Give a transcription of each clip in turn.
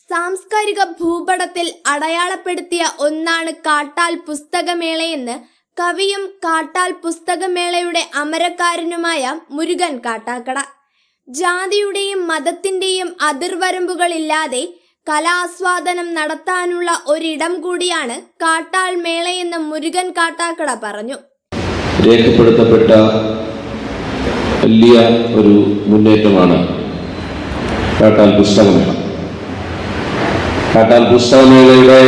സാംസ്കാരിക ഭൂപടത്തിൽ അടയാളപ്പെടുത്തിയ ഒന്നാണ് കാട്ടാൽ പുസ്തകമേളയെന്ന് കവിയും കാട്ടാൽ പുസ്തകമേളയുടെ അമരക്കാരനുമായ മുരുകൻ കാട്ടാക്കട. ജാതിയുടെയും മതത്തിന്റെയും അതിർവരമ്പുകളില്ലാതെ കലാസ്വാദനം നടത്താനുള്ള ഒരിടം കൂടിയാണ് കാട്ടാൽ മേളയെന്ന് മുരുകൻ കാട്ടാക്കട പറഞ്ഞു. രേഖപ്പെടുത്തപ്പെട്ട വലിയ ഒരു മുന്നേറ്റമാണ് കാട്ടാൽ പുസ്തകമേള. കാട്ടാൽ പുസ്തകമേളയുടെ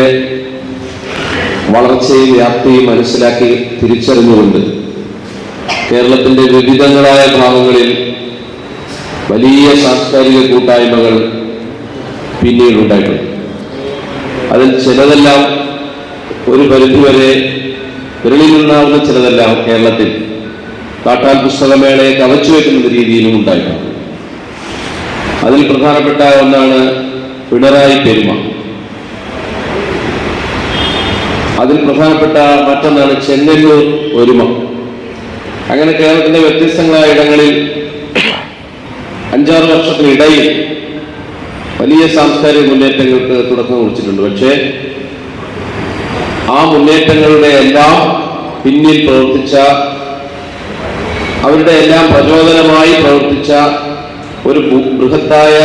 വളർച്ചയും വ്യാപ്തിയും മനസ്സിലാക്കി തിരിച്ചറിഞ്ഞുകൊണ്ട് കേരളത്തിന്റെ വിവിധങ്ങളായ ഭാഗങ്ങളിൽ വലിയ സാംസ്കാരിക കൂട്ടായ്മകൾ പിന്നീടുണ്ടായിട്ടുണ്ട്. അതിൽ ചിലതെല്ലാം ഒരു പരിധിവരെ വിരളിലുണ്ടാവുന്ന ചിലതെല്ലാം കേരളത്തിൽ കാട്ടാൽ പുസ്തകമേളയെ കവച്ചു വെക്കുന്ന രീതിയിലും ഉണ്ടായിട്ടുണ്ട്. അതിൽ പ്രധാനപ്പെട്ട ഒന്നാണ് പിണറായി പെരുമ. അതിൽ പ്രധാനപ്പെട്ട മറ്റൊന്നാണ് ചെങ്ങന്നൂർ ഒരുമ. അങ്ങനെ കേരളത്തിന്റെ വ്യത്യസ്തങ്ങളായ ഇടങ്ങളിൽ 5-6 വർഷത്തിനിടയിൽ വലിയ സാംസ്കാരിക മുന്നേറ്റങ്ങൾക്ക് തുടക്കം കുറിച്ചിട്ടുണ്ട്. പക്ഷേ ആ മുന്നേറ്റങ്ങളുടെ എല്ലാം പിന്നിൽ പ്രവർത്തിച്ച, അവരുടെ എല്ലാം പ്രചോദനമായി പ്രവർത്തിച്ച ഒരു ബൃഹത്തായ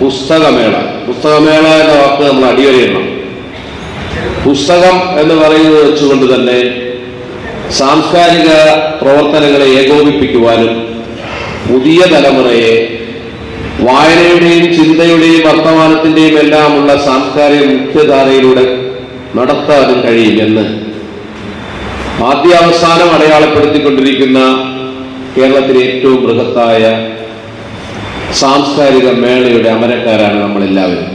പുസ്തകമേള എന്ന വാക്ക് നമ്മൾ അടിവരയിടണം. പുസ്തകം എന്ന് പറയുന്നത് വെച്ചുകൊണ്ട് തന്നെ സാംസ്കാരിക പ്രവർത്തനങ്ങളെ ഏകോപിപ്പിക്കുവാനും പുതിയ തലമുറയെ വായനയുടെയും ചിന്തയുടെയും വർത്തമാനത്തിന്റെയും എല്ലാമുള്ള സാംസ്കാരിക മുഖ്യധാരയിലൂടെ നടത്താനും കഴിയുമെന്ന് ആദ്യാവസാനം അടയാളപ്പെടുത്തിക്കൊണ്ടിരിക്കുന്ന കേരളത്തിലെ ഏറ്റവും ബൃഹത്തായ സാംസ്കാരിക മേളയുടെ അമരക്കാരാണ് നമ്മളെല്ലാവരും.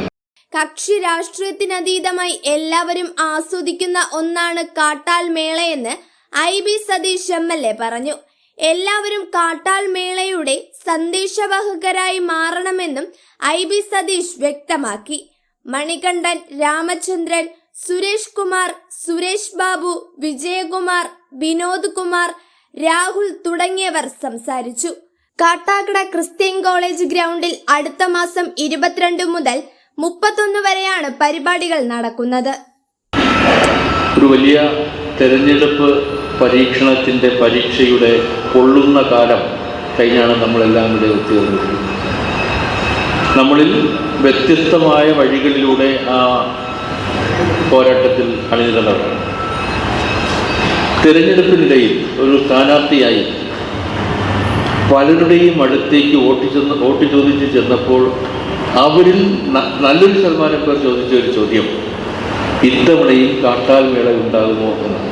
കക്ഷി രാഷ്ട്രീയത്തിനതീതമായി എല്ലാവരും ആസ്വദിക്കുന്ന ഒന്നാണ് കാട്ടാൽ മേളയെന്ന് IB സതീഷ് MLA പറഞ്ഞു. എല്ലാവരും കാട്ടാൽ മേളയുടെ സന്ദേശവാഹകരായി മാറണമെന്നും IB സതീഷ് വ്യക്തമാക്കി. മണികണ്ഠൻ, രാമചന്ദ്രൻ, സുരേഷ് കുമാർ, സുരേഷ് ബാബു, വിജയകുമാർ, വിനോദ് കുമാർ, രാഹുൽ തുടങ്ങിയവർ സംസാരിച്ചു. കാട്ടാക്കട ക്രിസ്ത്യൻ കോളേജ് ഗ്രൗണ്ടിൽ അടുത്ത മാസം 22 മുതൽ 31 വരെയാണ് പരിപാടികൾ നടക്കുന്നത്. ഒരു വലിയ തെരഞ്ഞെടുപ്പ് പരീക്ഷണത്തിന്റെ പരീക്ഷയുടെ കൊള്ളുന്ന കാലം കഴിഞ്ഞാണ് നമ്മളെല്ലാം ഇവിടെ ഒത്തുചേർന്നത്. നമ്മളിൽ വ്യത്യസ്തമായ വഴികളിലൂടെ ആ പോരാട്ടത്തിൽ അണിനിരന്നവർ തിരഞ്ഞെടുപ്പിനിടയിൽ ഒരു സ്ഥാനാർത്ഥിയായി പലരുടെയും അടുത്തേക്ക് വോട്ട് ചോദിച്ച് ചെന്നപ്പോൾ അവരിൽ നല്ലൊരു ശതമാനം പേർ ചോദിച്ച ഒരു ചോദ്യം, ഇത്തവണയും കാട്ടാൽ മേള ഉണ്ടാകുമോ എന്നാണ്.